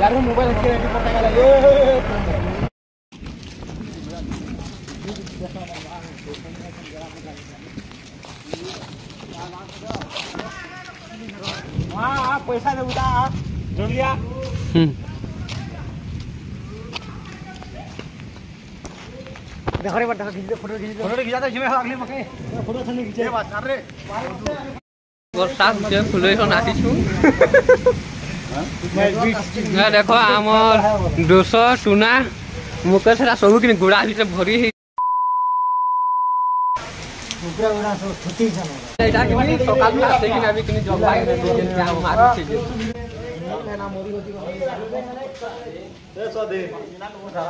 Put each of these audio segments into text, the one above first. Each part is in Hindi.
गाड़ी मोबाइल के रेडी पटा गला हां पैसा दे उठा जल्दी आ देखो रे बड़ा खींच दे फोटो खींचा दे जिमे अगले मके फोटो थने खींचे बात कर रे वर्षा जे फुलै हो नाची छु ना देखो आमर 200 टुना मुकेश रा सब कि गुड़ा भीतर भरी है गुड़ा गुड़ा सब छुट्टी जानो एटा कि सकाल में आसे कि अभी कि जॉब लाग रे दिन के हम मारी छी ना मोरी होती ए सो दे ना को रहा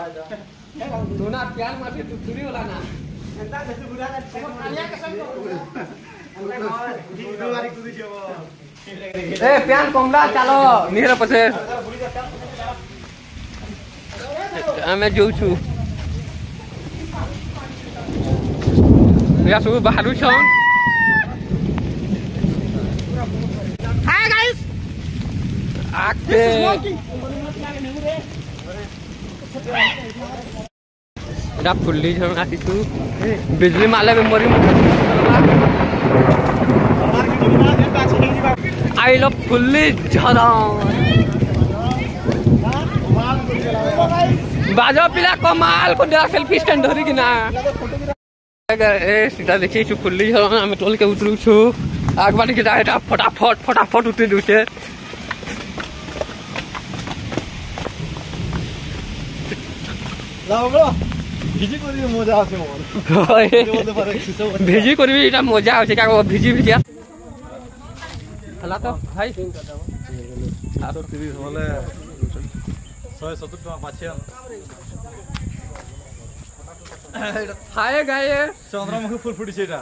टुना प्यार माथे तू चुरी होला ना एंता जैसे गुड़ा का कालिया के संग दो बारी कुदी छबो ए प्यान कमला चलो निहर पछे हमें जो छु या सब बाहरु छन हाय गाइस आके एटा फुल्ली झन आसी छु बिजली माले में मरी आई लव फुल्ली झन बाजो पिला कमाल को दे सेल्फी स्टैंड धरी कि ना ए सीधा देखि छु फुल्ली झन हम टोल के उतरू छु आगबानी के डाटा फटाफट उतरी दुचे लाओ ब्रो ভিজি করি মজা আছে মোর ভিজি করবি এটা মজা আছে কাকো ভিজি হলা তো ভাই আর টিভি হলে 170 টাকা পাচ্ছে হাই গায়ে চন্দ্রমুখী ফুল ফুটিছে এটা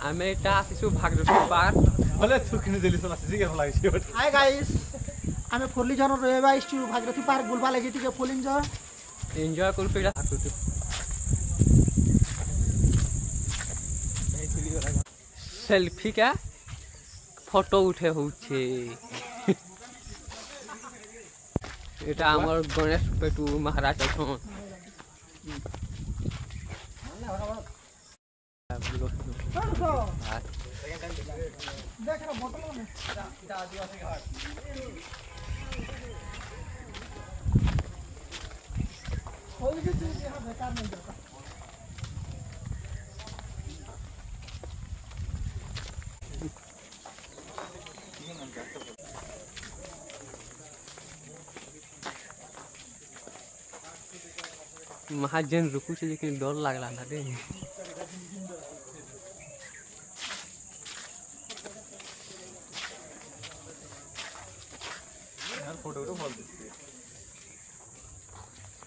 আমি এটা আসিছো ভাগরথী পার বলে থুকিনি দিলি তো আসি কেমন লাগছে हाय गाइस আমি ফুললি জন রয়েবা আসছি ভাগীরথী পার্ক গুলবালে যেটিকে ফুল एंजॉय करबे এটা सेल्फी का फोटो उठे होछे এটা আমার গণেশ পেটু মহারাজ এখন देख रहा बोतल में এটা आदिवासी घाट कोई भी चीज यहाँ बेकार नहीं जाता महाजन रुकू छे लेकिन डर लागला ना रे यार फोटो तो बोल दे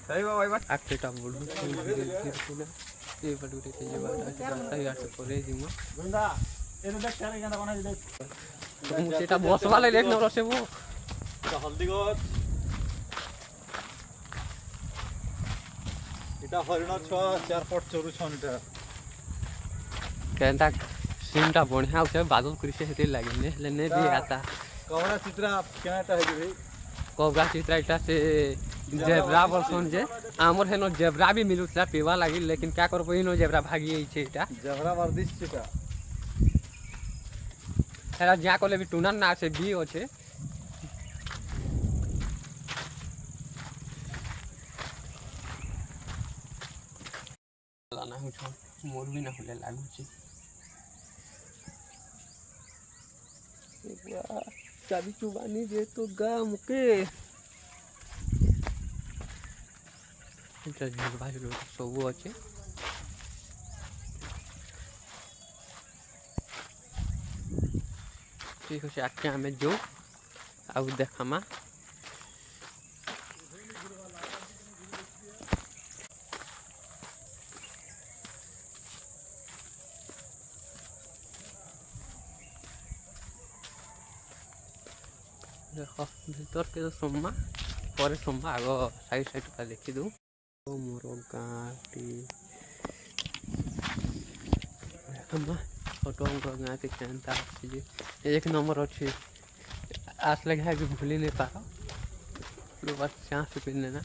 सही भाई बात आकेटा बोलू फिर ये बडुटे के जे बात रास्ता यार से करे दिमो गुंडा ये तो देख चले गंदा बना दे मुझे এটা বস वाले लेट न रसे वो हल्दी गछ এটা হরিণ ছ চার পট চরু ছন এটা केनता सीनटा बढ़िया होছে बादल कृषि हेते लागे ने लेने भी आता कवरा चित्रा केनाटा है भाई कबरा चित्रा इटा से जेब्रा बलसन जे हमर हेनो जेब्रा भी मिलुतला पीवा लागी लेकिन क्या करबो इनो जेब्रा भागी छै इटा जबरा वर्दिश चिटा हेरा जा कोले भी टूना ना से बी होछे लाना हो छ मोर भी ना होले लागु छी चाबी चुबानी दे तो गाम के इटा भाई लोग सब अच्छे ठीक है आके हमें जो आउ देखामा देखो भीतर के तो सोमा पर सोमा आगो साइड साइड का देखि दू मोर गाटी देखमा फोटो हमको गाते केनता जे एक नंबर अच्छे आस लगे है कि भूली नहीं पाओ के पास चांस पीने ना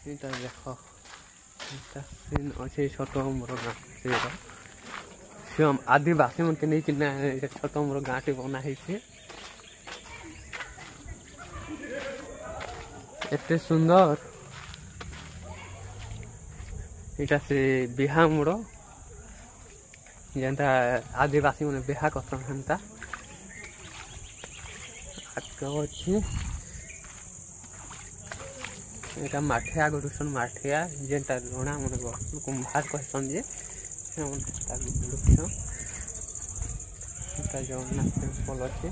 এটা দেখো এটা সিন আছে ছোট মোর গাঁ সে আদিবাসী মনকে নেই কিনা ছোট মোর গাঁটি বনা হয়েছে এতে সুন্দর এটা সে বিহা মোড় যেটা আদিবাসী মানে বিহা করতাম সেটা ଅଛି এটা মাঠিয়া গড়ুছন মাঠিয়া যেটা লোଣା মানে কুম্ভার কহসন যে এটা জগন্নাথ টেম্পল আছে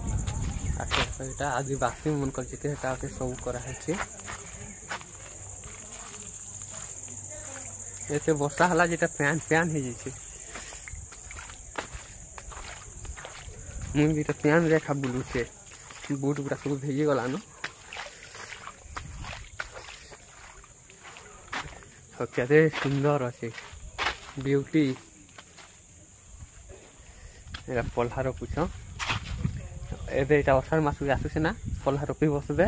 এটা আদিবাসী মনকর যেতে এটা ସବୁ କରାହେଇଛି ଏତେ ବର୍ଷା ହେଲା ଯେଟା ପ୍ୟାନ୍ ହେଇଯାଇଛି ମୁଁ ବି ତ ପ୍ୟାନ୍ ରେଖା ବୁଲୁଛେ ବୁଟ ଗୁଡ଼ା ସବୁ ଭିଜି ଗଲାନ କେତେ ସୁନ୍ଦର ଅଛି ବିୟୁଟି ଏଇଟା ପଲ୍ହା ରଖୁଛ ଏବେ ଏଇଟା ଅଷାଢ଼ ମାସକୁ ଆସୁଛି ନା ପଲ୍ହା ରୋପି ବସିବେ